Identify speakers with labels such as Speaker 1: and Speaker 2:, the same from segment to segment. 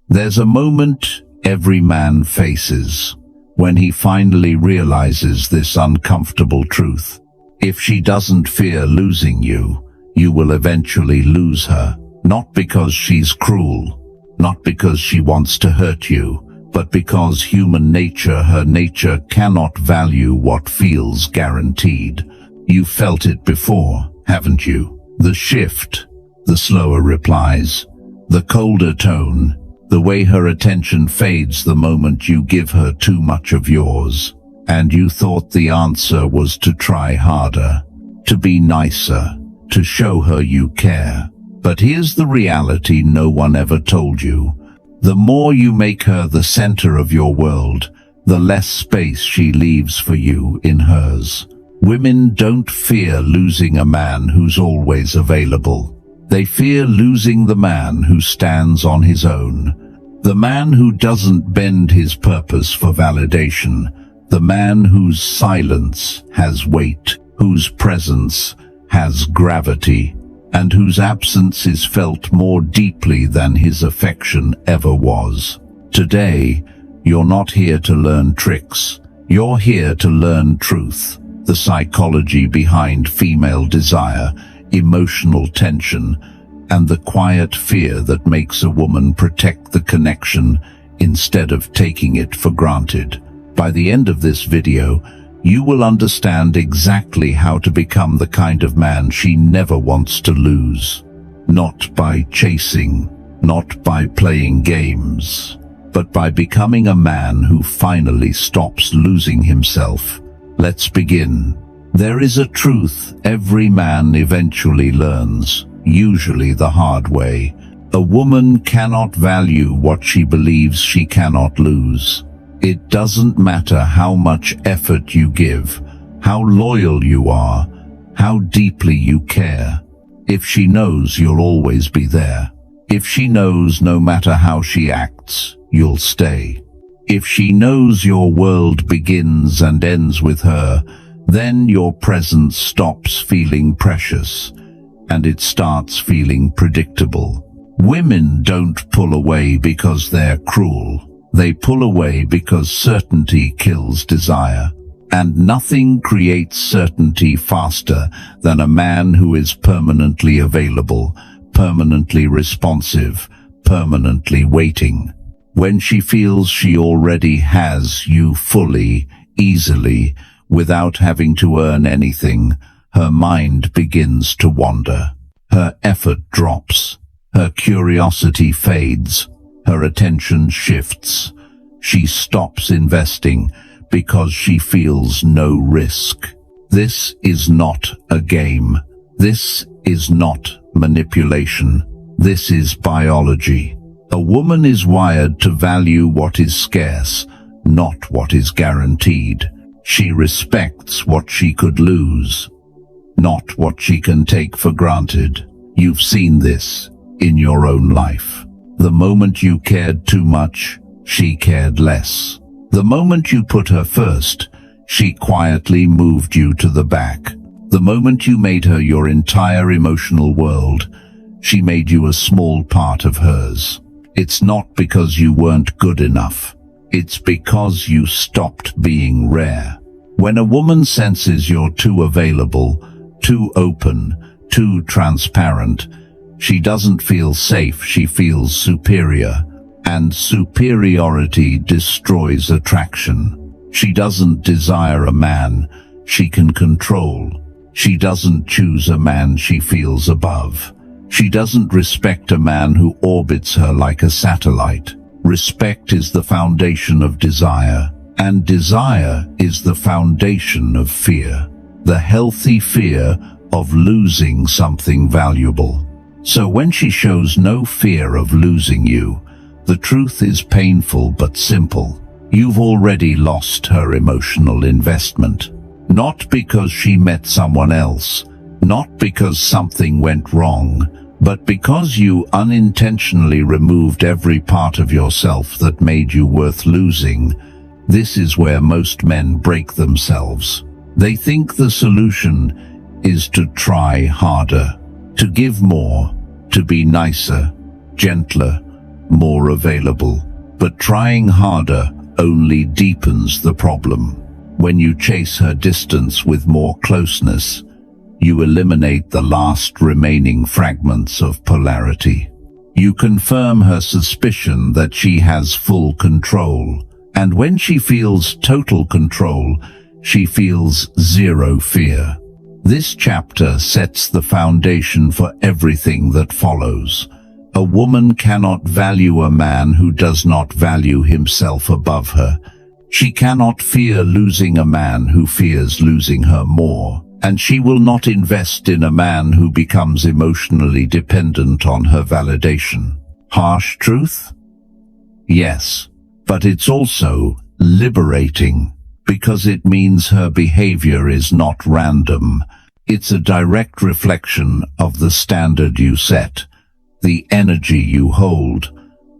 Speaker 1: There's a moment every man faces when he finally realizes this uncomfortable truth. If she doesn't fear losing you, you will eventually lose her. Not because she's cruel, not because she wants to hurt you, but because human nature, her nature, cannot value what feels guaranteed. You've felt it before, haven't you? The shift, the slower replies, the colder tone, the way her attention fades the moment you give her too much of yours. And you thought the answer was to try harder, to be nicer, to show her you care. But here's the reality no one ever told you. The more you make her the center of your world, the less space she leaves for you in hers. Women don't fear losing a man who's always available. They fear losing the man who stands on his own, the man who doesn't bend his purpose for validation, the man whose silence has weight, whose presence has gravity, and whose absence is felt more deeply than his affection ever was. Today, you're not here to learn tricks. You're here to learn truth, the psychology behind female desire, emotional tension, and the quiet fear that makes a woman protect the connection instead of taking it for granted. By the end of this video, you will understand exactly how to become the kind of man she never wants to lose. Not by chasing, not by playing games, but by becoming a man who finally stops losing himself. Let's begin. There is a truth every man eventually learns, usually the hard way. A woman cannot value what she believes she cannot lose. It doesn't matter how much effort you give, how loyal you are, how deeply you care. If she knows you'll always be there. If she knows no matter how she acts, you'll stay. If she knows your world begins and ends with her, then your presence stops feeling precious, and it starts feeling predictable. Women don't pull away because they're cruel. They pull away because certainty kills desire. And nothing creates certainty faster than a man who is permanently available, permanently responsive, permanently waiting. When she feels she already has you fully, easily, without having to earn anything, her mind begins to wander. Her effort drops. Her curiosity fades. Her attention shifts. She stops investing because she feels no risk. This is not a game. This is not manipulation. This is biology. A woman is wired to value what is scarce, not what is guaranteed. She respects what she could lose, not what she can take for granted. You've seen this in your own life. The moment you cared too much, she cared less. The moment you put her first, she quietly moved you to the back. The moment you made her your entire emotional world, she made you a small part of hers. It's not because you weren't good enough. It's because you stopped being rare. When a woman senses you're too available, too open, too transparent, she doesn't feel safe, she feels superior. And superiority destroys attraction. She doesn't desire a man she can control. She doesn't choose a man she feels above. She doesn't respect a man who orbits her like a satellite. Respect is the foundation of desire, and desire is the foundation of fear. The healthy fear of losing something valuable. So when she shows no fear of losing you, the truth is painful but simple. You've already lost her emotional investment. Not because she met someone else, not because something went wrong, but because you unintentionally removed every part of yourself that made you worth losing. This is where most men break themselves. They think the solution is to try harder, to give more, to be nicer, gentler, more available. But trying harder only deepens the problem. When you chase her distance with more closeness, you eliminate the last remaining fragments of polarity. You confirm her suspicion that she has full control, and when she feels total control, she feels zero fear. This chapter sets the foundation for everything that follows. A woman cannot value a man who does not value himself above her. She cannot fear losing a man who fears losing her more, and she will not invest in a man who becomes emotionally dependent on her validation. Harsh truth? Yes, but it's also liberating, because it means her behavior is not random. It's a direct reflection of the standard you set, the energy you hold,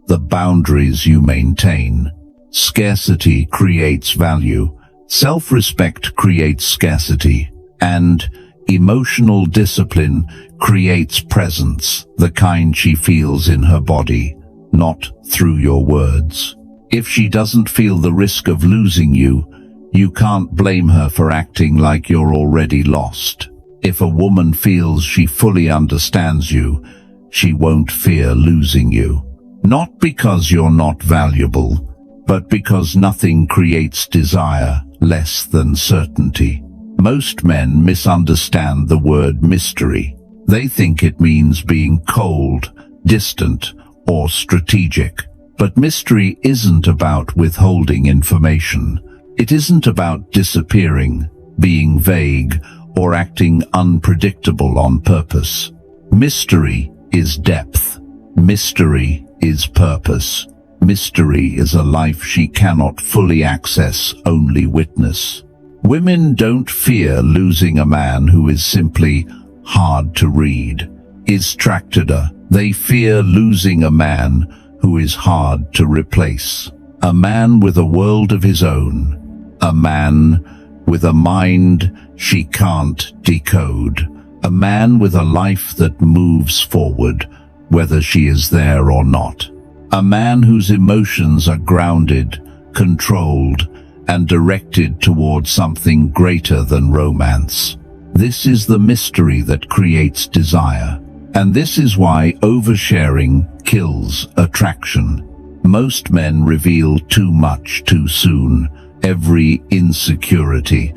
Speaker 1: the boundaries you maintain. Scarcity creates value, self-respect creates scarcity, and emotional discipline creates presence, the kind she feels in her body, not through your words. If she doesn't feel the risk of losing you, you can't blame her for acting like you're already lost. If a woman feels she fully understands you, she won't fear losing you. Not because you're not valuable, but because nothing creates desire less than certainty. Most men misunderstand the word mystery. They think it means being cold, distant, or strategic. But mystery isn't about withholding information. It isn't about disappearing, being vague, or acting unpredictable on purpose. Mystery is depth. Mystery is purpose. Mystery is a life she cannot fully access, only witness. Women don't fear losing a man who is simply hard to read, is tractor. They fear losing a man who is hard to replace. A man with a world of his own. A man with a mind she can't decode. A man with a life that moves forward, whether she is there or not. A man whose emotions are grounded, controlled, and directed towards something greater than romance. This is the mystery that creates desire. And this is why oversharing kills attraction. Most men reveal too much too soon. Every insecurity,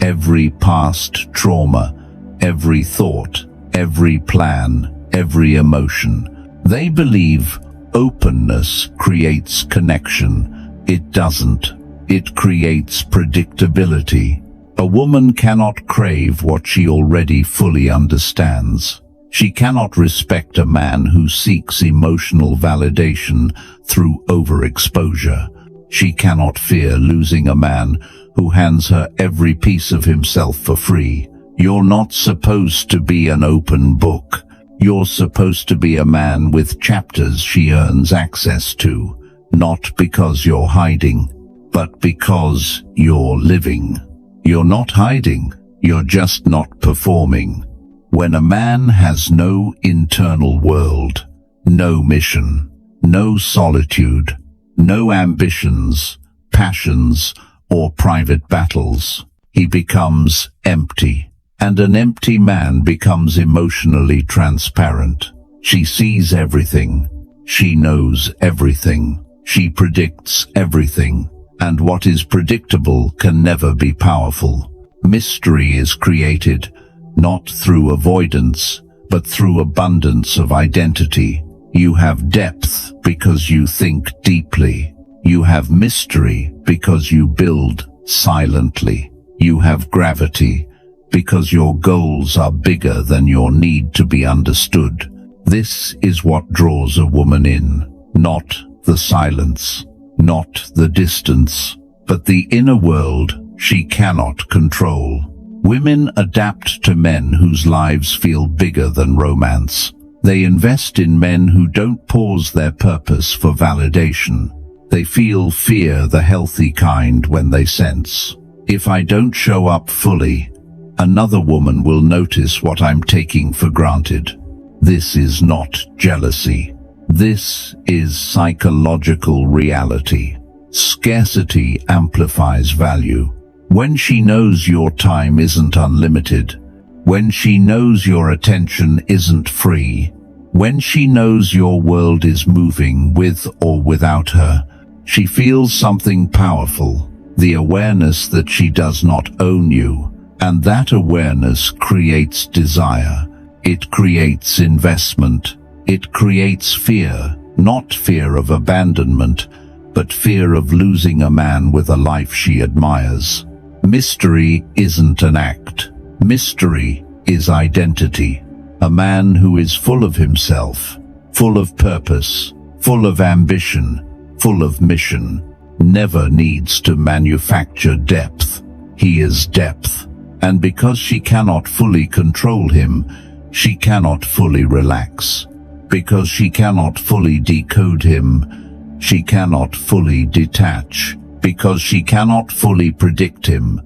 Speaker 1: every past trauma, every thought, every plan, every emotion. They believe openness creates connection. It doesn't. It creates predictability. A woman cannot crave what she already fully understands. She cannot respect a man who seeks emotional validation through overexposure. She cannot fear losing a man who hands her every piece of himself for free. You're not supposed to be an open book. You're supposed to be a man with chapters she earns access to, not because you're hiding, but because you're living. You're not hiding, you're just not performing. When a man has no internal world, no mission, no solitude, no ambitions, passions, or private battles, he becomes empty. And an empty man becomes emotionally transparent. She sees everything. She knows everything. She predicts everything. And what is predictable can never be powerful. Mystery is created not through avoidance, but through abundance of identity. You have depth because you think deeply. You have mystery because you build silently. You have gravity because your goals are bigger than your need to be understood. This is what draws a woman in, not the silence, not the distance, but the inner world she cannot control. Women adapt to men whose lives feel bigger than romance. They invest in men who don't pause their purpose for validation. They feel fear, the healthy kind, when they sense, if I don't show up fully, another woman will notice what I'm taking for granted. This is not jealousy. This is psychological reality. Scarcity amplifies value. When she knows your time isn't unlimited, when she knows your attention isn't free, when she knows your world is moving with or without her, she feels something powerful, the awareness that she does not own you, and that awareness creates desire. It creates investment. It creates fear, not fear of abandonment, but fear of losing a man with a life she admires. Mystery isn't an act. Mystery is identity. A man who is full of himself, full of purpose, full of ambition, full of mission, never needs to manufacture depth. He is depth. And because she cannot fully control him, she cannot fully relax. Because she cannot fully decode him, she cannot fully detach. Because she cannot fully predict him,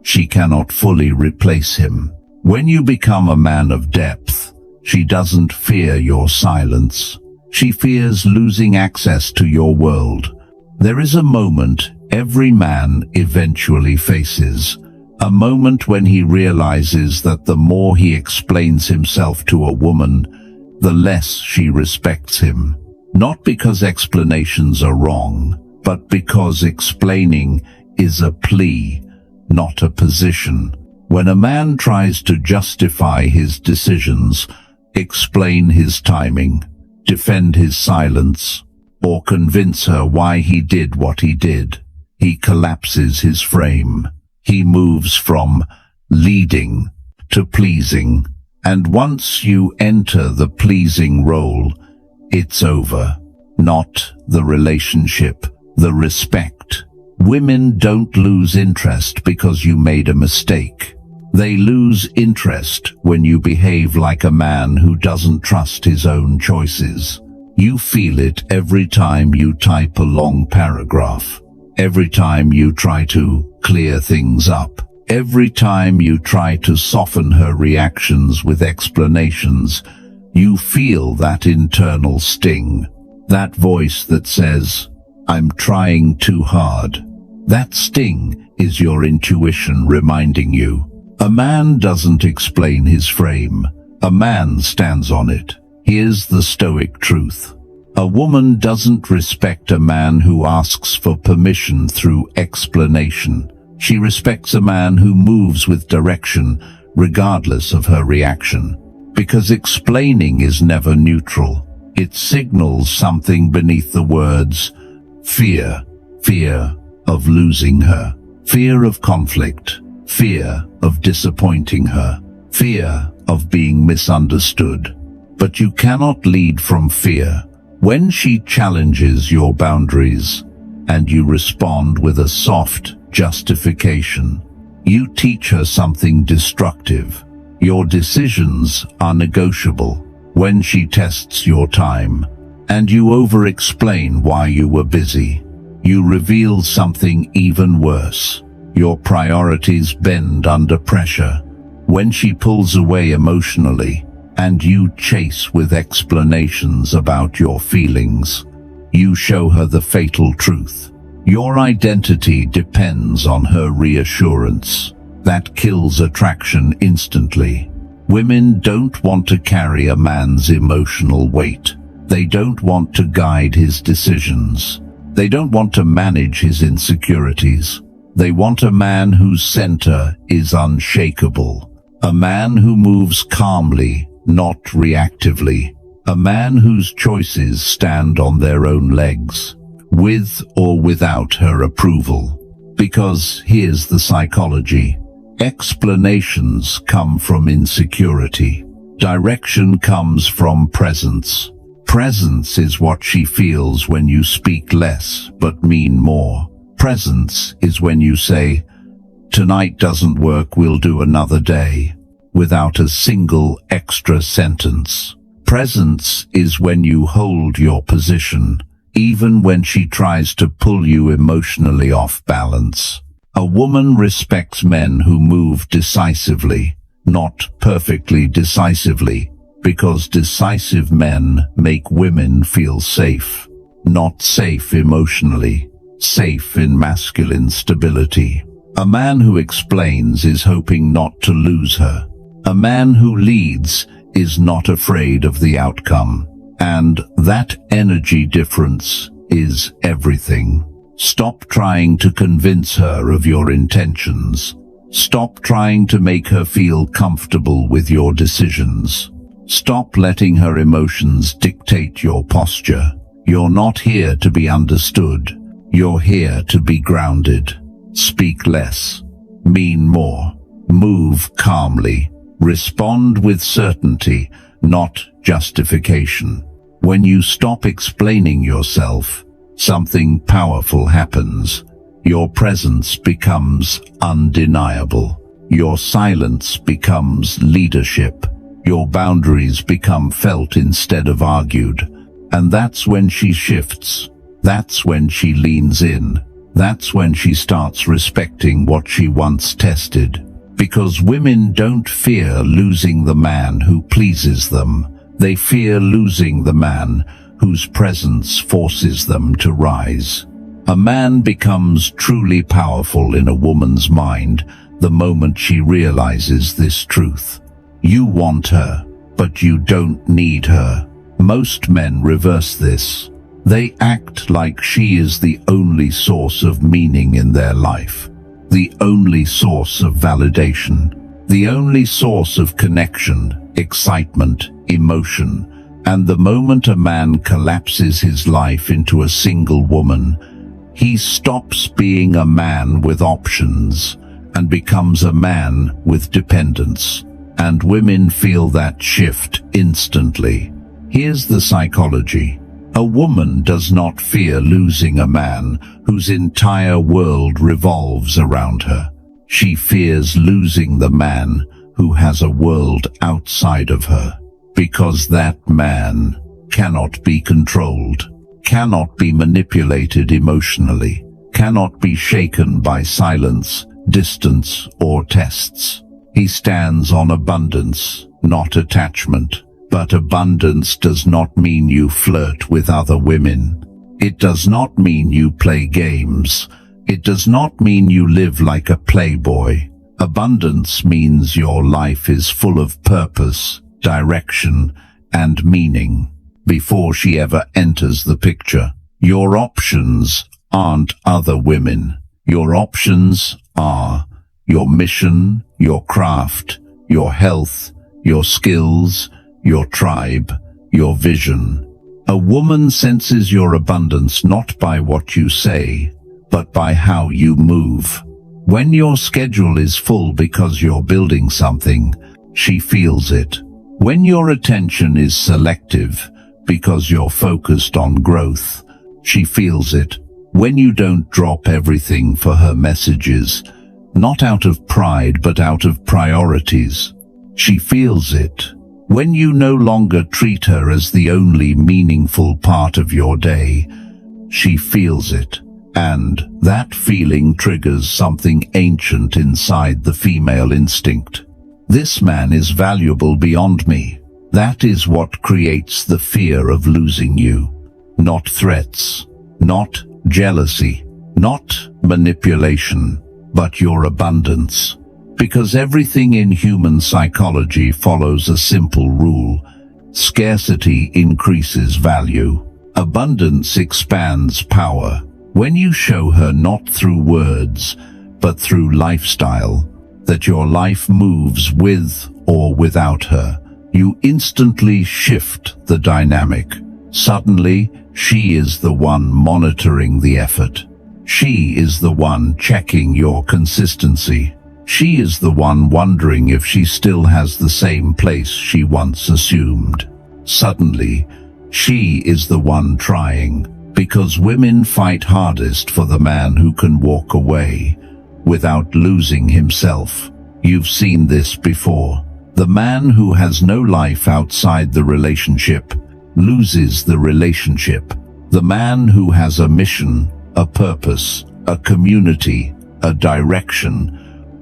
Speaker 1: she cannot fully replace him. When you become a man of depth, she doesn't fear your silence. She fears losing access to your world. There is a moment every man eventually faces. A moment when he realizes that the more he explains himself to a woman, the less she respects him. Not because explanations are wrong, but because explaining is a plea, not a position. When a man tries to justify his decisions, explain his timing, defend his silence, or convince her why he did what he did, he collapses his frame. He moves from leading to pleasing. And once you enter the pleasing role, it's over. Not the relationship, the respect. Women don't lose interest because you made a mistake. They lose interest when you behave like a man who doesn't trust his own choices. You feel it every time you type a long paragraph. Every time you try to clear things up. Every time you try to soften her reactions with explanations, you feel that internal sting. That voice that says, "I'm trying too hard." That sting is your intuition reminding you. A man doesn't explain his frame. A man stands on it. Here's the Stoic truth. A woman doesn't respect a man who asks for permission through explanation. She respects a man who moves with direction, regardless of her reaction. Because explaining is never neutral. It signals something beneath the words. Fear. Fear of losing her. Fear of conflict. Fear of disappointing her. Fear of being misunderstood. But you cannot lead from fear. When she challenges your boundaries, and you respond with a soft justification, you teach her something destructive. Your decisions are negotiable. When she tests your time, and you over-explain why you were busy, you reveal something even worse. Your priorities bend under pressure. When she pulls away emotionally, and you chase with explanations about your feelings, you show her the fatal truth. Your identity depends on her reassurance. That kills attraction instantly. Women don't want to carry a man's emotional weight. They don't want to guide his decisions. They don't want to manage his insecurities. They want a man whose center is unshakable. A man who moves calmly, not reactively. A man whose choices stand on their own legs, with or without her approval. Because here's the psychology. Explanations come from insecurity. Direction comes from presence. Presence is what she feels when you speak less but mean more. Presence is when you say, "Tonight doesn't work, we'll do another day," without a single extra sentence. Presence is when you hold your position, even when she tries to pull you emotionally off balance. A woman respects men who move decisively, not perfectly decisively, Because decisive men make women feel safe. Not safe emotionally, safe in masculine stability. A man who explains is hoping not to lose her. A man who leads is not afraid of the outcome. And that energy difference is everything. Stop trying to convince her of your intentions. Stop trying to make her feel comfortable with your decisions. Stop letting her emotions dictate your posture. You're not here to be understood. You're here to be grounded. Speak less. Mean more. Move calmly. Respond with certainty, not justification. When you stop explaining yourself, something powerful happens. Your presence becomes undeniable. Your silence becomes leadership. Your boundaries become felt instead of argued. And that's when she shifts. That's when she leans in. That's when she starts respecting what she once tested. Because women don't fear losing the man who pleases them. They fear losing the man whose presence forces them to rise. A man becomes truly powerful in a woman's mind the moment she realizes this truth. You want her, but you don't need her. Most men reverse this. They act like she is the only source of meaning in their life, the only source of validation, the only source of connection, excitement, emotion. And the moment a man collapses his life into a single woman, he stops being a man with options and becomes a man with dependence. And women feel that shift instantly. Here's the psychology. A woman does not fear losing a man whose entire world revolves around her. She fears losing the man who has a world outside of her, because that man cannot be controlled, cannot be manipulated emotionally, cannot be shaken by silence, distance, or tests. He stands on abundance, not attachment. But abundance does not mean you flirt with other women. It does not mean you play games. It does not mean you live like a playboy. Abundance means your life is full of purpose, direction, and meaning. Before she ever enters the picture, your options aren't other women. Your options are your mission, your craft, your health, your skills, your tribe, your vision. A woman senses your abundance not by what you say, but by how you move. When your schedule is full because you're building something, she feels it. When your attention is selective because you're focused on growth, she feels it. When you don't drop everything for her messages, not out of pride but out of priorities, she feels it. When you no longer treat her as the only meaningful part of your day, she feels it. And that feeling triggers something ancient inside the female instinct. This man is valuable beyond me. That is what creates the fear of losing you. Not threats, not jealousy, not manipulation, but your abundance. Because everything in human psychology follows a simple rule. Scarcity increases value. Abundance expands power. When you show her not through words, but through lifestyle, that your life moves with or without her, you instantly shift the dynamic. Suddenly, she is the one monitoring the effort. She is the one checking your consistency. She is the one wondering if she still has the same place she once assumed. Suddenly, she is the one trying, because women fight hardest for the man who can walk away without losing himself. You've seen this before. The man who has no life outside the relationship loses the relationship. The man who has a mission, a purpose, a community, a direction,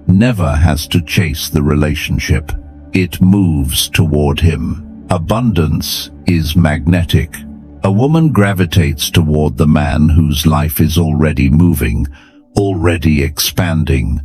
Speaker 1: never has to chase the relationship. It moves toward him. Abundance is magnetic. A woman gravitates toward the man whose life is already moving, already expanding,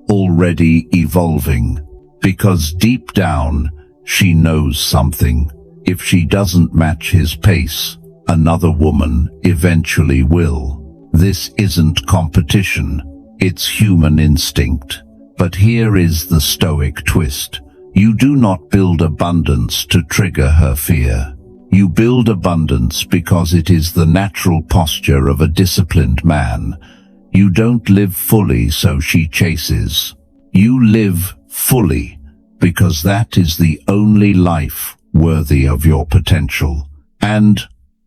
Speaker 1: already evolving. Because deep down, she knows something. If she doesn't match his pace, another woman eventually will. This isn't competition, it's human instinct. But here is the Stoic twist. You do not build abundance to trigger her fear. You build abundance because it is the natural posture of a disciplined man. You don't live fully so she chases. You live fully because that is the only life worthy of your potential. And,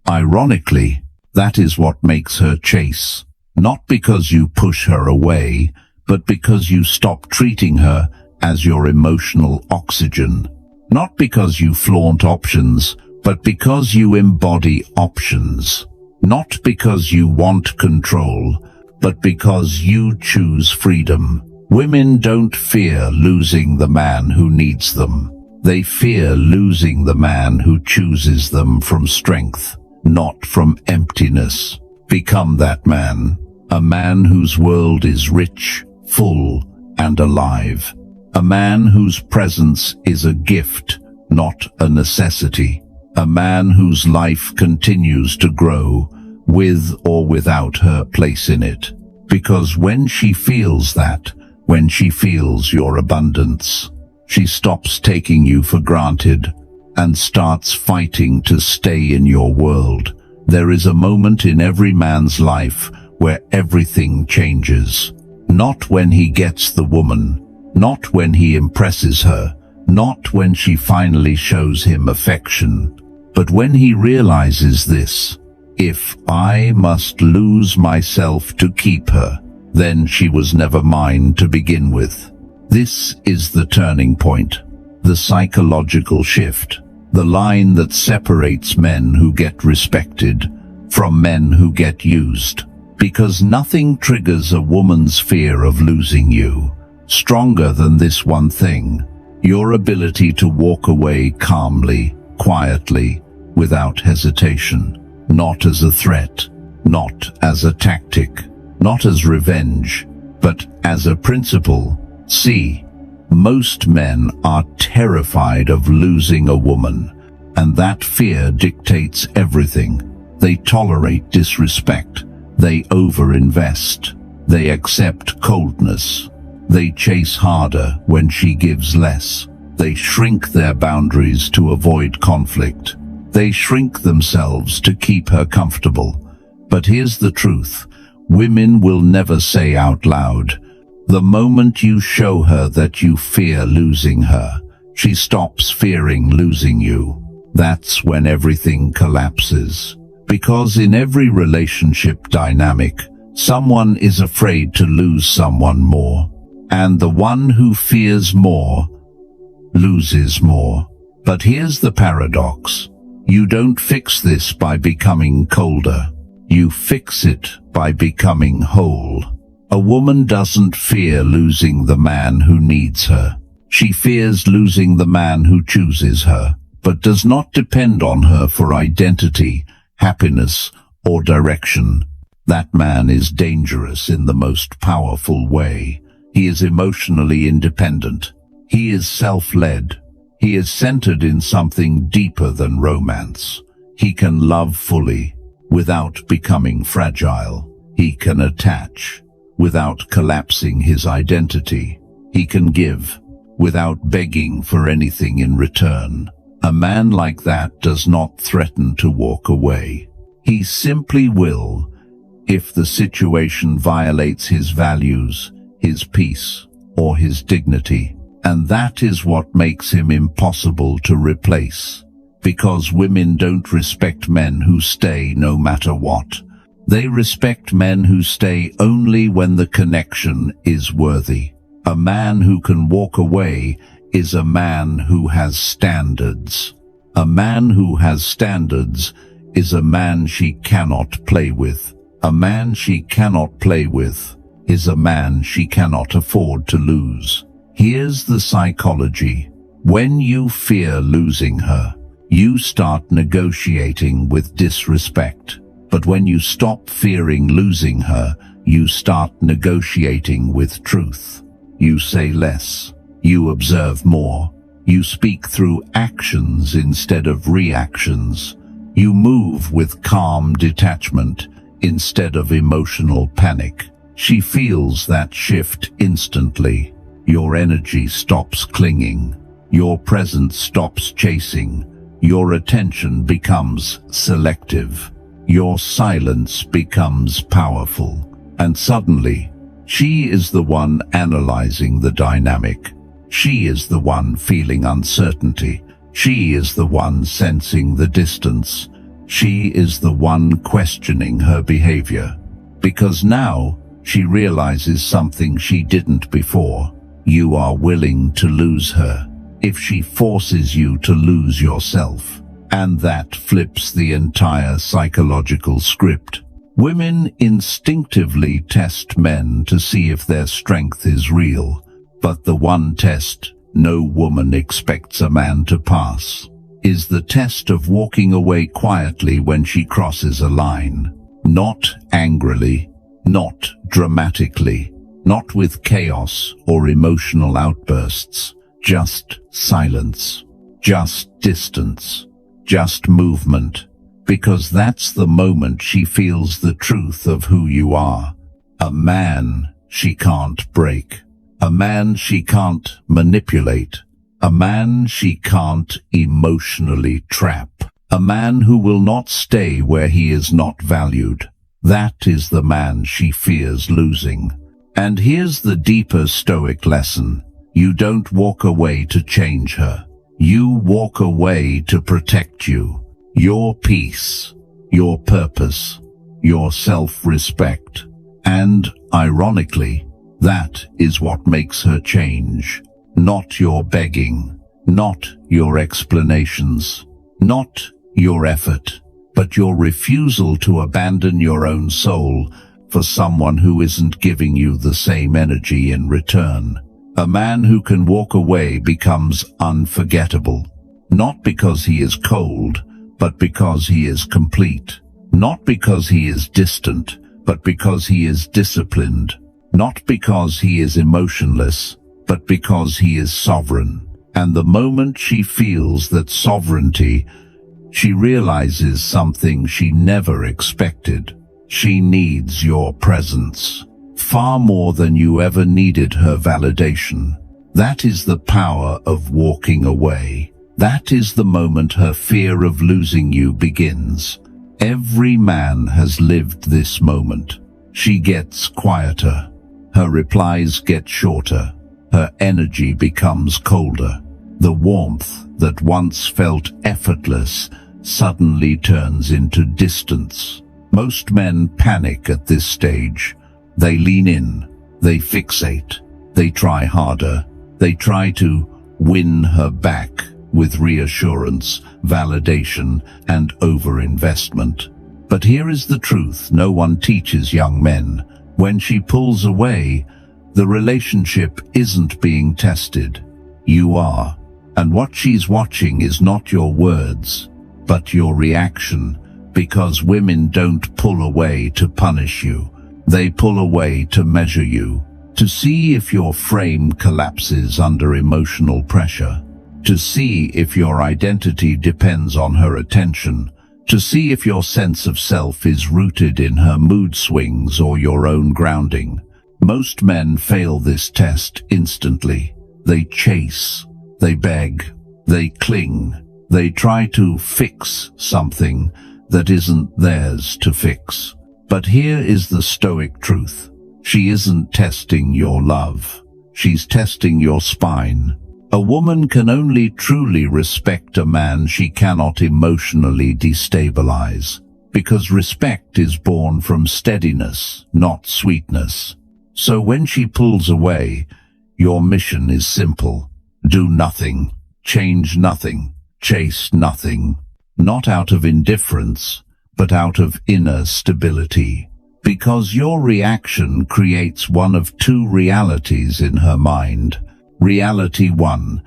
Speaker 1: ironically, that is what makes her chase. Not because you push her away, but because you stop treating her as your emotional oxygen. Not because you flaunt options, but because you embody options. Not because you want control, but because you choose freedom. Women don't fear losing the man who needs them. They fear losing the man who chooses them from strength, not from emptiness. Become that man, a man whose world is rich, full, and alive. A man whose presence is a gift, not a necessity. A man whose life continues to grow, with or without her place in it. Because when she feels that, when she feels your abundance, she stops taking you for granted and starts fighting to stay in your world. There is a moment in every man's life where everything changes. Not when he gets the woman, not when he impresses her, not when she finally shows him affection, but when he realizes this: if I must lose myself to keep her, then she was never mine to begin with. This is the turning point, the psychological shift, the line that separates men who get respected from men who get used. Because nothing triggers a woman's fear of losing you stronger than this one thing: your ability to walk away calmly, quietly, without hesitation. Not as a threat, not as a tactic, not as revenge, but as a principle. See, most men are terrified of losing a woman, and that fear dictates everything. They tolerate disrespect, they overinvest, they accept coldness, they chase harder when she gives less, they shrink their boundaries to avoid conflict, they shrink themselves to keep her comfortable. But here's the truth: women will never say out loud. The moment you show her that you fear losing her, she stops fearing losing you. That's when everything collapses. Because in every relationship dynamic, someone is afraid to lose someone more. And the one who fears more loses more. But here's the paradox. You don't fix this by becoming colder. You fix it by becoming whole. A woman doesn't fear losing the man who needs her. She fears losing the man who chooses her, but does not depend on her for identity, happiness, or direction. That man is dangerous in the most powerful way. He is emotionally independent. He is self-led. He is centered in something deeper than romance. He can love fully, without becoming fragile. He can attach, without collapsing his identity. He can give, without begging for anything in return. A man like that does not threaten to walk away. He simply will, if the situation violates his values, his peace, or his dignity. And that is what makes him impossible to replace. Because women don't respect men who stay no matter what. They respect men who stay only when the connection is worthy. A man who can walk away is a man who has standards. A man who has standards is a man she cannot play with. A man she cannot play with is a man she cannot afford to lose. Here's the psychology. When you fear losing her, You start negotiating with disrespect. But when you stop fearing losing her, you start negotiating with truth. You say less. You observe more. You speak through actions instead of reactions. You move with calm detachment instead of emotional panic. She feels that shift instantly. Your energy stops clinging. Your presence stops chasing. Your attention becomes selective. Your silence becomes powerful. And suddenly, she is the one analyzing the dynamic. She is the one feeling uncertainty. She is the one sensing the distance. She is the one questioning her behavior. Because now, she realizes something she didn't before. You are willing to lose her if she forces you to lose yourself. And that flips the entire psychological script. Women instinctively test men to see if their strength is real, but the one test no woman expects a man to pass is the test of walking away quietly when she crosses a line. Not angrily, not dramatically, not with chaos or emotional outbursts, just silence, just distance, just movement, because that's the moment she feels the truth of who you are. A man she can't break. A man she can't manipulate. A man she can't emotionally trap. A man who will not stay where he is not valued. That is the man she fears losing. And here's the deeper Stoic lesson. You don't walk away to change her. You walk away to protect you. Your peace, your purpose, your self-respect. And, ironically, that is what makes her change. Not your begging, not your explanations, not your effort, but your refusal to abandon your own soul for someone who isn't giving you the same energy in return. A man who can walk away becomes unforgettable, not because he is cold, but because he is complete. Not because he is distant, but because he is disciplined. Not because he is emotionless, but because he is sovereign. And the moment she feels that sovereignty, she realizes something she never expected. She needs your presence, far more than you ever needed her validation. That is the power of walking away. That is the moment her fear of losing you begins. Every man has lived this moment. She gets quieter. Her replies get shorter. Her energy becomes colder. The warmth that once felt effortless suddenly turns into distance. Most men panic at this stage. They lean in. They fixate. They try harder. They try to win her back with reassurance, validation, and overinvestment. But here is the truth no one teaches young men. When she pulls away, the relationship isn't being tested. You are. And what she's watching is not your words, but your reaction, because women don't pull away to punish you. They pull away to measure you, to see if your frame collapses under emotional pressure, to see if your identity depends on her attention, to see if your sense of self is rooted in her mood swings or your own grounding. Most men fail this test instantly. They chase, they beg, they cling, they try to fix something that isn't theirs to fix. But here is the Stoic truth. She isn't testing your love. She's testing your spine. A woman can only truly respect a man she cannot emotionally destabilize, because respect is born from steadiness, not sweetness. So when she pulls away, your mission is simple. Do nothing, change nothing, chase nothing. Not out of indifference, but out of inner stability. Because your reaction creates one of two realities in her mind. Reality 1,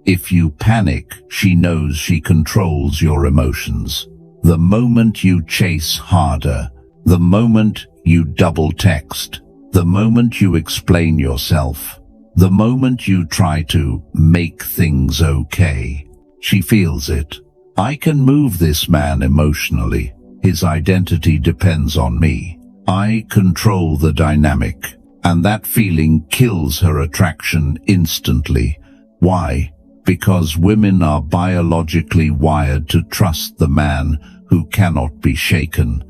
Speaker 1: If you panic, she knows she controls your emotions. The moment you chase harder, the moment you double text, the moment you explain yourself, the moment you try to make things okay, she feels it. I can move this man emotionally. His identity depends on me. I control the dynamic, and that feeling kills her attraction instantly. Why? Because women are biologically wired to trust the man who cannot be shaken,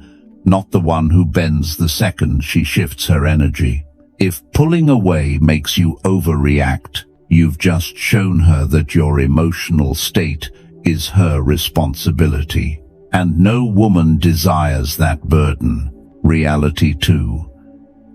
Speaker 1: not the one who bends the second she shifts her energy. If pulling away makes you overreact, you've just shown her that your emotional state is her responsibility. And no woman desires that burden. Reality 2.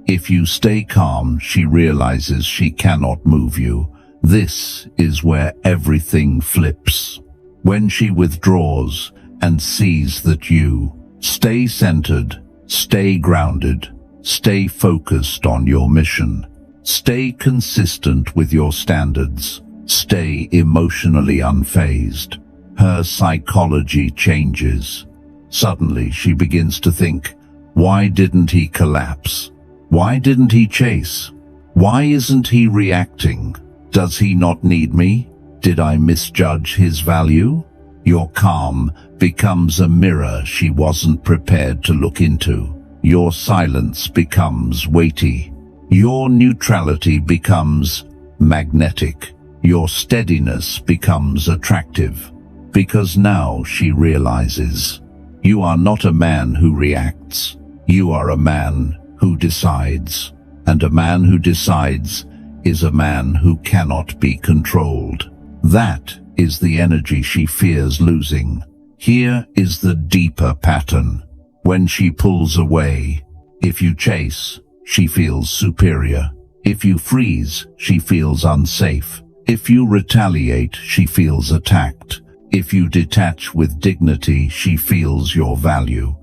Speaker 1: If you stay calm, she realizes she cannot move you. This is where everything flips. When she withdraws and sees that you stay centered, stay grounded, stay focused on your mission, stay consistent with your standards, stay emotionally unfazed, her psychology changes. Suddenly she begins to think, why didn't he collapse? Why didn't he chase? Why isn't he reacting? Does he not need me? Did I misjudge his value? Your calm becomes a mirror she wasn't prepared to look into. Your silence becomes weighty. Your neutrality becomes magnetic. Your steadiness becomes attractive. Because now she realizes, you are not a man who reacts. You are a man who decides. And a man who decides is a man who cannot be controlled. That is the energy she fears losing. Here is the deeper pattern. When she pulls away, if you chase, she feels superior. If you freeze, she feels unsafe. If you retaliate, she feels attacked. If you detach with dignity, she feels your value.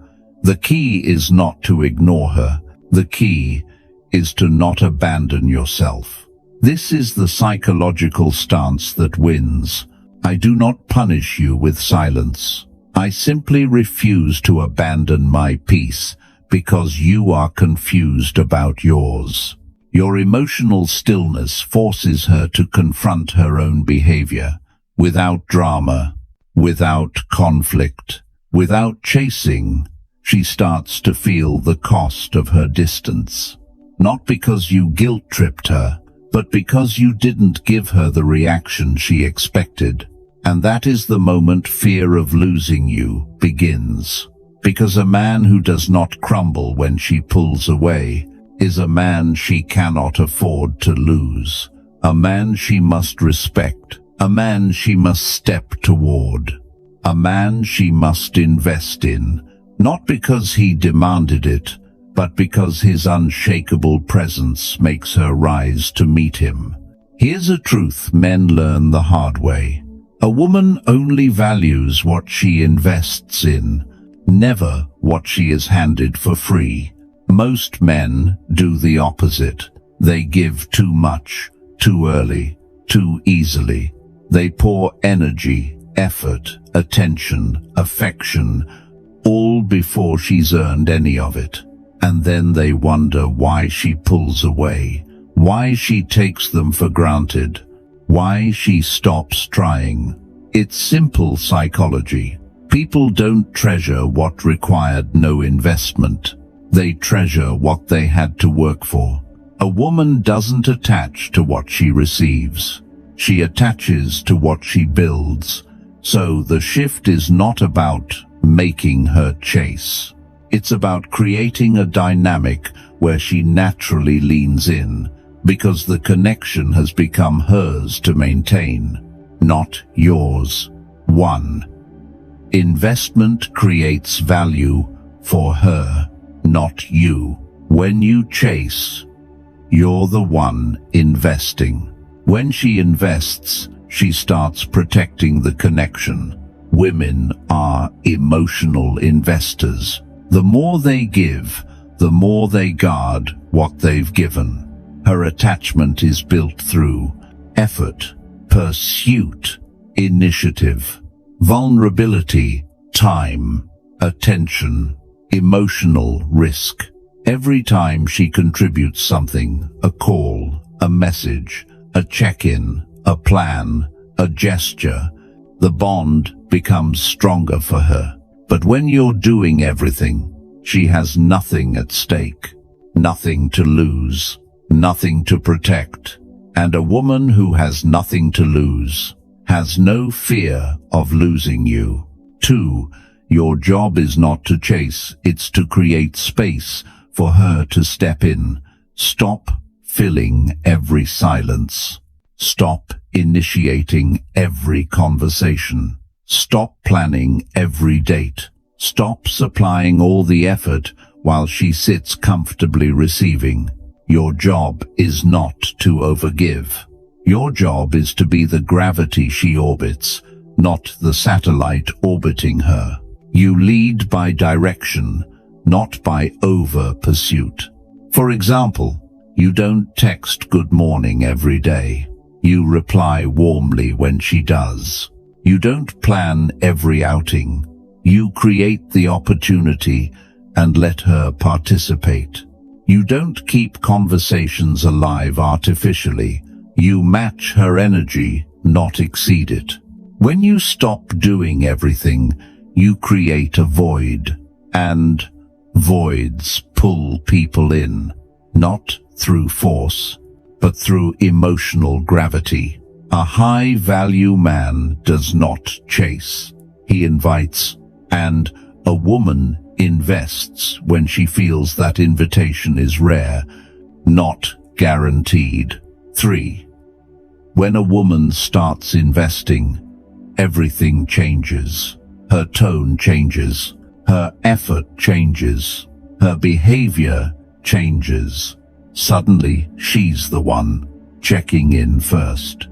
Speaker 1: The key is not to ignore her. The key is to not abandon yourself. This is the psychological stance that wins. I do not punish you with silence. I simply refuse to abandon my peace because you are confused about yours. Your emotional stillness forces her to confront her own behavior. Without drama, without conflict, without chasing, she starts to feel the cost of her distance. Not because you guilt-tripped her, but because you didn't give her the reaction she expected. And that is the moment fear of losing you begins. Because a man who does not crumble when she pulls away is a man she cannot afford to lose. A man she must respect. A man she must step toward. A man she must invest in. Not because he demanded it, but because his unshakable presence makes her rise to meet him. Here's a truth men learn the hard way. A woman only values what she invests in, never what she is handed for free. Most men do the opposite. They give too much, too early, too easily. They pour energy, effort, attention, affection, all before she's earned any of it. And then they wonder why she pulls away, why she takes them for granted, why she stops trying. It's simple psychology. People don't treasure what required no investment. They treasure what they had to work for. A woman doesn't attach to what she receives. She attaches to what she builds. So the shift is not about making her chase. It's about creating a dynamic where she naturally leans in, because the connection has become hers to maintain, not yours. 1. Investment creates value for her, not you. When you chase, you're the one investing. When she invests, she starts protecting the connection. Women are emotional investors. The more they give, the more they guard what they've given. Her attachment is built through effort, pursuit, initiative, vulnerability, time, attention, emotional risk. Every time she contributes something, a call, a message, a check-in, a plan, a gesture, the bond becomes stronger for her. But when you're doing everything, she has nothing at stake, nothing to lose, nothing to protect. And a woman who has nothing to lose has no fear of losing you. 2. Your job is not to chase, it's to create space for her to step in. Stop filling every silence. Stop initiating every conversation. Stop planning every date. Stop supplying all the effort while she sits comfortably receiving. Your job is not to overgive. Your job is to be the gravity she orbits, not the satellite orbiting her. You lead by direction, not by over-pursuit. For example, you don't text good morning every day. You reply warmly when she does. You don't plan every outing. You create the opportunity and let her participate. You don't keep conversations alive artificially. You match her energy, not exceed it. When you stop doing everything, you create a void, and voids pull people in, not through force, but through emotional gravity. A high-value man does not chase. He invites, and a woman invests when she feels that invitation is rare, not guaranteed. 3. When a woman starts investing, everything changes. Her tone changes. Her effort changes. Her behavior changes. Suddenly, she's the one checking in first,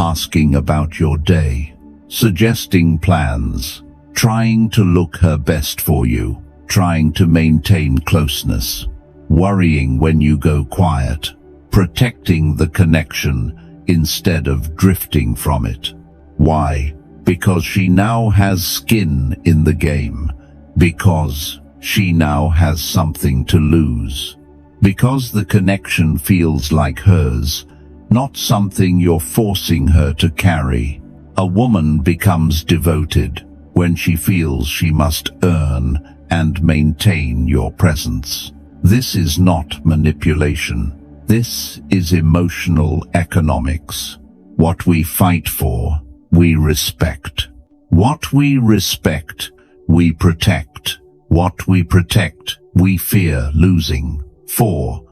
Speaker 1: asking about your day, suggesting plans, trying to look her best for you, trying to maintain closeness, worrying when you go quiet, protecting the connection instead of drifting from it. Why? Because she now has skin in the game. Because she now has something to lose. Because the connection feels like hers, not something you're forcing her to carry. A woman becomes devoted when she feels she must earn and maintain your presence. This is not manipulation. This is emotional economics. What we fight for, we respect. What we respect, we protect. What we protect, we fear losing. 4.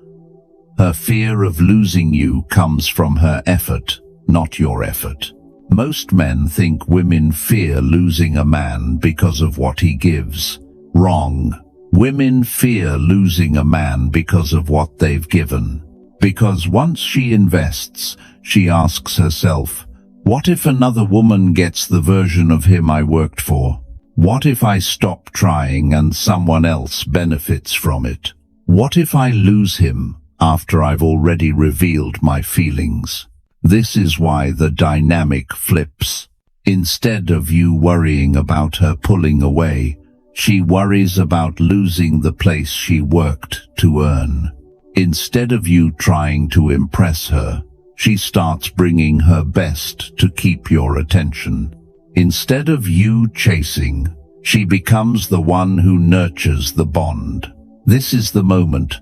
Speaker 1: Her fear of losing you comes from her effort, not your effort. Most men think women fear losing a man because of what he gives. Wrong. Women fear losing a man because of what they've given. Because once she invests, she asks herself, what if another woman gets the version of him I worked for? What if I stop trying and someone else benefits from it? What if I lose him after I've already revealed my feelings? This is why the dynamic flips. Instead of you worrying about her pulling away, she worries about losing the place she worked to earn. Instead of you trying to impress her, she starts bringing her best to keep your attention. Instead of you chasing, she becomes the one who nurtures the bond. This is the moment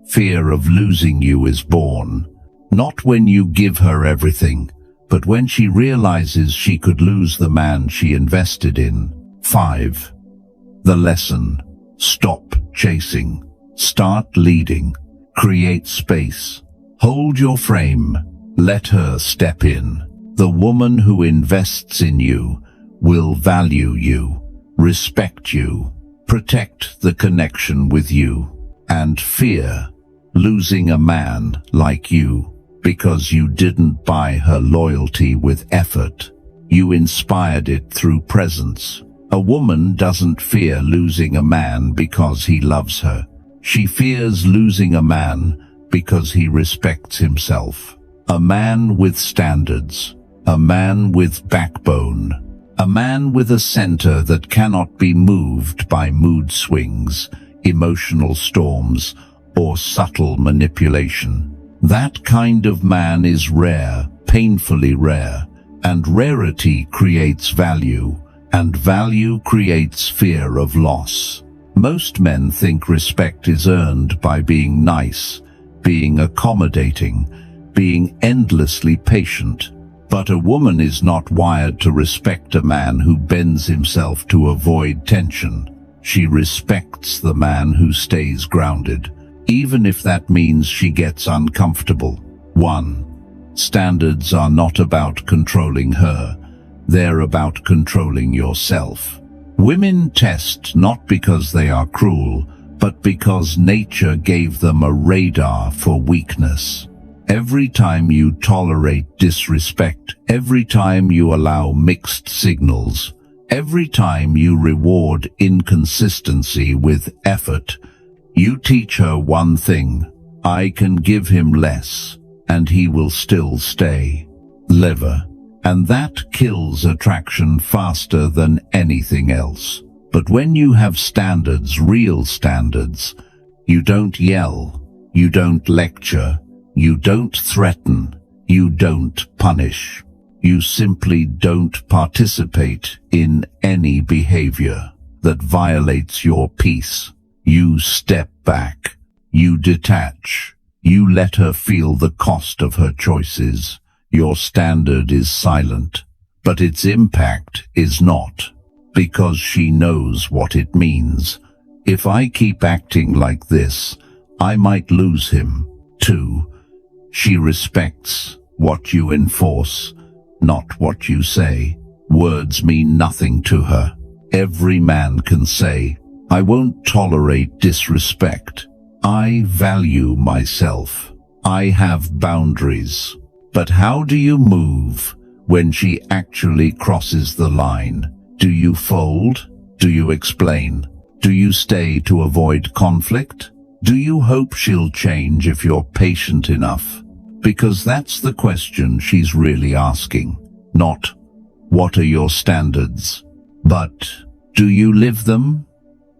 Speaker 1: fear of losing you is born. Not when you give her everything, but when she realizes she could lose the man she invested in. 5. The lesson. Stop chasing. Start leading. Create space. Hold your frame. Let her step in. The woman who invests in you will value you, respect you, protect the connection with you, and fear losing a man like you because you didn't buy her loyalty with effort. You inspired it through presence. A woman doesn't fear losing a man because he loves her. She fears losing a man because he respects himself. A man with standards, A man with backbone. A man with a center that cannot be moved by mood swings, emotional storms, or subtle manipulation. That kind of man is rare, painfully rare, and rarity creates value, and value creates fear of loss. Most men think respect is earned by being nice, being accommodating, being endlessly patient. But a woman is not wired to respect a man who bends himself to avoid tension. She respects the man who stays grounded, even if that means she gets uncomfortable. 1. Standards are not about controlling her. They're about controlling yourself. Women test not because they are cruel, but because nature gave them a radar for weakness. Every time you tolerate disrespect, every time you allow mixed signals, every time you reward inconsistency with effort, you teach her one thing: I can give him less, and he will still stay. Liver. And that kills attraction faster than anything else. But when you have standards, real standards, you don't yell, you don't lecture, you don't threaten, you don't punish. You simply don't participate in any behavior that violates your peace. You step back, you detach, you let her feel the cost of her choices. Your standard is silent, but its impact is not, because she knows what it means. If I keep acting like this, I might lose him. 2. She respects what you enforce, not what you say. Words mean nothing to her. Every man can say, I won't tolerate disrespect. I value myself. I have boundaries. But how do you move when she actually crosses the line? Do you fold? Do you explain? Do you stay to avoid conflict? Do you hope she'll change if you're patient enough? Because that's the question she's really asking. Not, what are your standards? But, do you live them?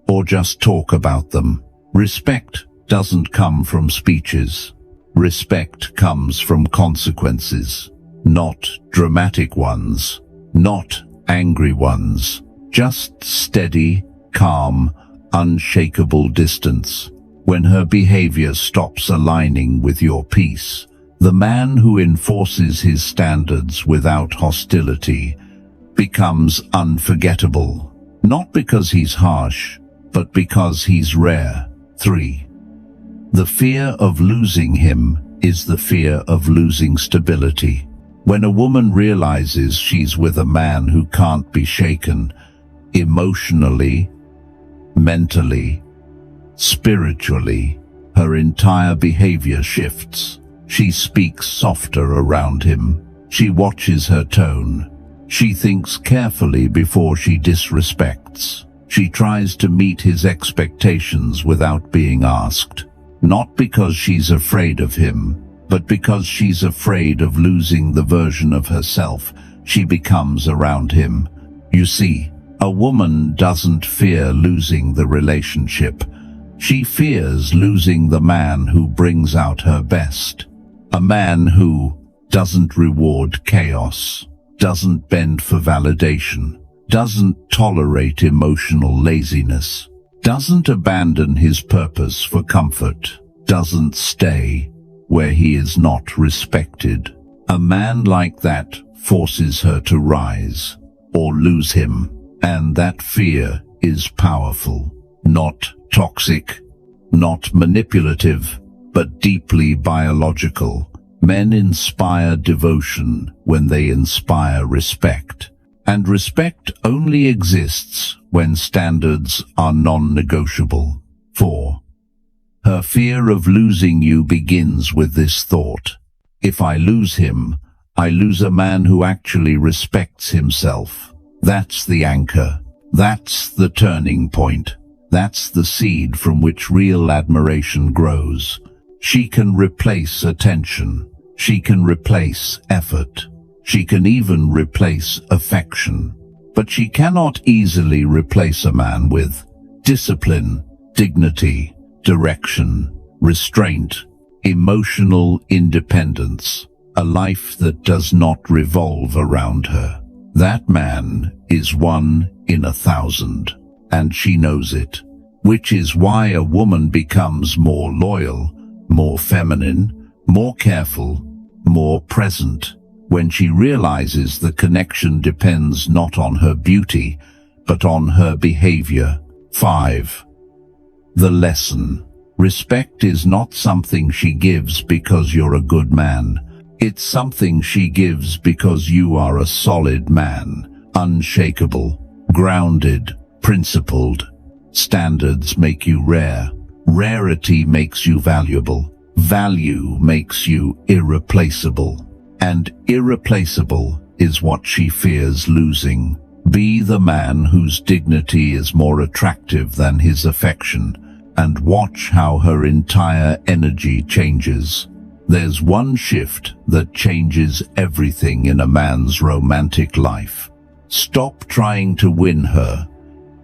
Speaker 1: Or just talk about them? Respect doesn't come from speeches. Respect comes from consequences. Not dramatic ones. Not angry ones. Just steady, calm, unshakable distance. When her behavior stops aligning with your peace, the man who enforces his standards without hostility becomes unforgettable. Not because he's harsh, but because he's rare. 3. The fear of losing him is the fear of losing stability. When a woman realizes she's with a man who can't be shaken, emotionally, mentally, spiritually, her entire behavior shifts. She speaks softer around him. She watches her tone. She thinks carefully before she disrespects. She tries to meet his expectations without being asked. Not because she's afraid of him, but because she's afraid of losing the version of herself she becomes around him. You see, a woman doesn't fear losing the relationship. She fears losing the man who brings out her best. A man who doesn't reward chaos, doesn't bend for validation, doesn't tolerate emotional laziness, doesn't abandon his purpose for comfort, doesn't stay where he is not respected. A man like that forces her to rise or lose him, and that fear is powerful, not toxic, not manipulative, but deeply biological. Men inspire devotion when they inspire respect, and respect only exists when standards are non-negotiable. 4. Her fear of losing you begins with this thought: if I lose him, I lose a man who actually respects himself. That's the anchor. That's the turning point. That's the seed from which real admiration grows. She can replace attention. She can replace effort. She can even replace affection. But she cannot easily replace a man with discipline, dignity, direction, restraint, emotional independence, a life that does not revolve around her. That man is 1 in 1,000, and she knows it, which is why a woman becomes more loyal, more feminine, more careful, more present, when she realizes the connection depends not on her beauty, but on her behavior. 5. The lesson. Respect is not something she gives because you're a good man. It's something she gives because you are a solid man, unshakable, grounded, principled. Standards make you rare. Rarity makes you valuable. Value makes you irreplaceable. And irreplaceable is what she fears losing. Be the man whose dignity is more attractive than his affection, and watch how her entire energy changes. There's one shift that changes everything in a man's romantic life. Stop trying to win her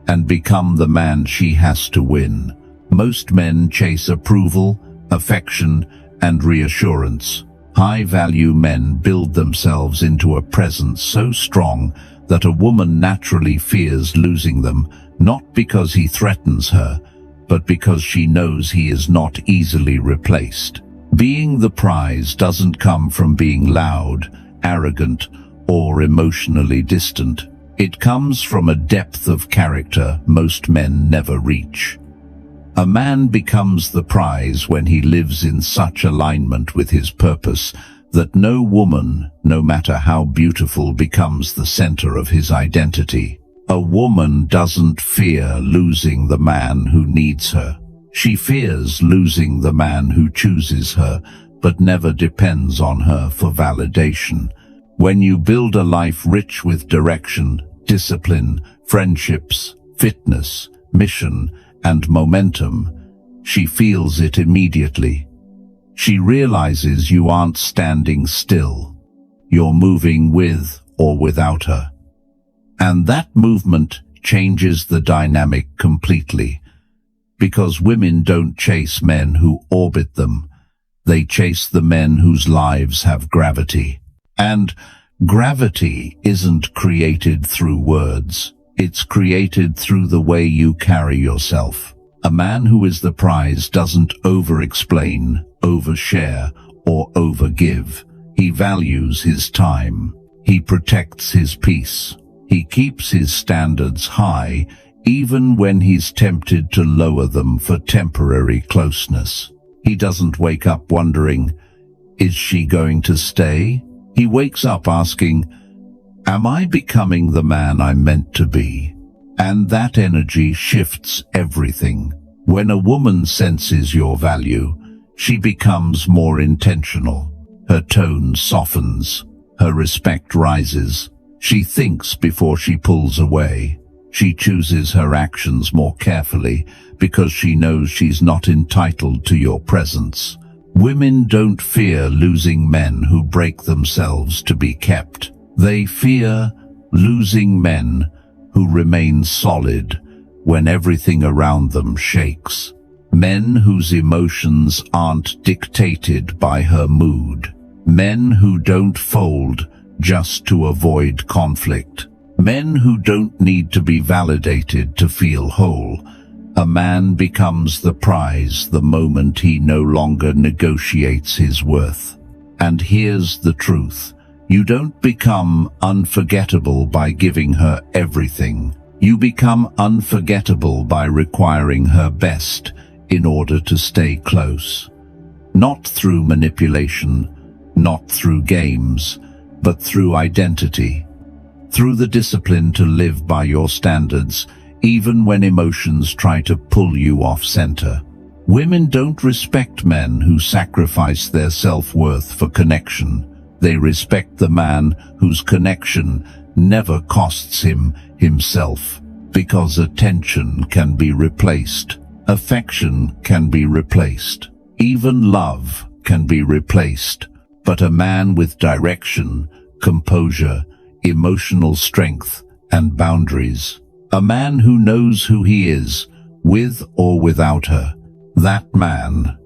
Speaker 1: and become the man she has to win. Most men chase approval, affection, and reassurance. High-value men build themselves into a presence so strong that a woman naturally fears losing them, not because he threatens her, but because she knows he is not easily replaced. Being the prize doesn't come from being loud, arrogant, or emotionally distant. It comes from a depth of character most men never reach. A man becomes the prize when he lives in such alignment with his purpose that no woman, no matter how beautiful, becomes the center of his identity. A woman doesn't fear losing the man who needs her. She fears losing the man who chooses her, but never depends on her for validation. When you build a life rich with direction, discipline, friendships, fitness, mission, and momentum, she feels it immediately. She realizes you aren't standing still. You're moving with or without her. And that movement changes the dynamic completely. Because women don't chase men who orbit them. They chase the men whose lives have gravity. And gravity isn't created through words. It's created through the way you carry yourself. A man who is the prize doesn't over-explain, overshare, or overgive. He values his time. He protects his peace. He keeps his standards high, even when he's tempted to lower them for temporary closeness. He doesn't wake up wondering, is she going to stay? He wakes up asking, am I becoming the man I'm meant to be? And that energy shifts everything. When a woman senses your value, she becomes more intentional. Her tone softens. Her respect rises. She thinks before she pulls away. She chooses her actions more carefully because she knows she's not entitled to your presence. Women don't fear losing men who break themselves to be kept. They fear losing men who remain solid when everything around them shakes. Men whose emotions aren't dictated by her mood. Men who don't fold just to avoid conflict. Men who don't need to be validated to feel whole. A man becomes the prize the moment he no longer negotiates his worth. And here's the truth. You don't become unforgettable by giving her everything. You become unforgettable by requiring her best in order to stay close. Not through manipulation, not through games, but through identity. Through the discipline to live by your standards, even when emotions try to pull you off center. Women don't respect men who sacrifice their self-worth for connection. They respect the man whose connection never costs him himself, because attention can be replaced. Affection can be replaced. Even love can be replaced. But a man with direction, composure, emotional strength, and boundaries. A man who knows who he is, with or without her. That man,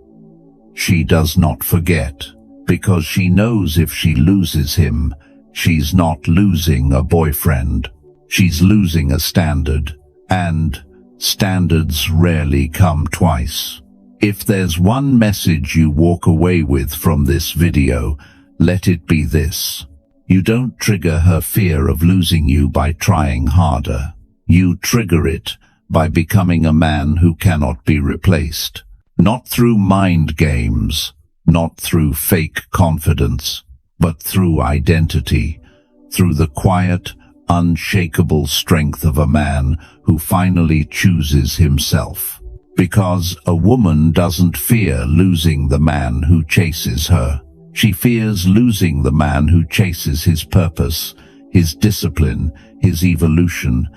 Speaker 1: she does not forget, because she knows if she loses him, she's not losing a boyfriend. She's losing a standard, and standards rarely come twice. If there's one message you walk away with from this video, let it be this. You don't trigger her fear of losing you by trying harder. You trigger it by becoming a man who cannot be replaced. Not through mind games, not through fake confidence, but through identity, through the quiet, unshakable strength of a man who finally chooses himself. Because a woman doesn't fear losing the man who chases her. She fears losing the man who chases his purpose, his discipline, his evolution,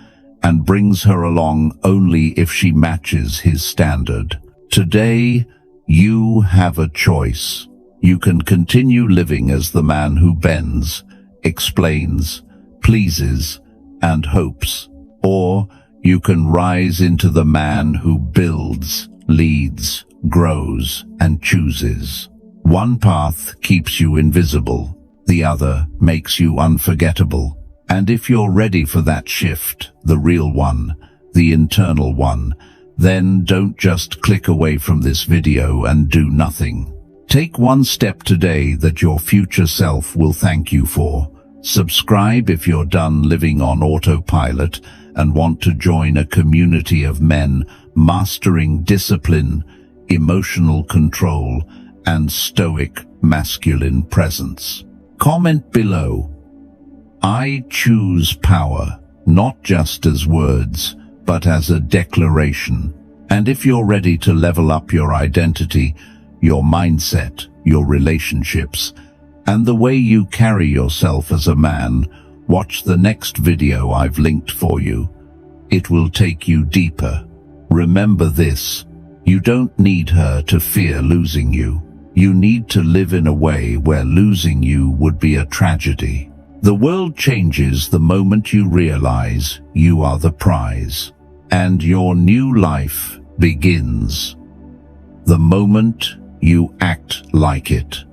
Speaker 1: and brings her along only if she matches his standard. Today, you have a choice. You can continue living as the man who bends, explains, pleases, and hopes. Or you can rise into the man who builds, leads, grows, and chooses. One path keeps you invisible, the other makes you unforgettable. And if you're ready for that shift, the real one, the internal one, then don't just click away from this video and do nothing. Take one step today that your future self will thank you for. Subscribe if you're done living on autopilot and want to join a community of men mastering discipline, emotional control, and stoic masculine presence. Comment below. I choose power, not just as words, but as a declaration. And if you're ready to level up your identity, your mindset, your relationships, and the way you carry yourself as a man, watch the next video I've linked for you. It will take you deeper. Remember this, you don't need her to fear losing you. You need to live in a way where losing you would be a tragedy. The world changes the moment you realize you are the prize, and your new life begins the moment you act like it.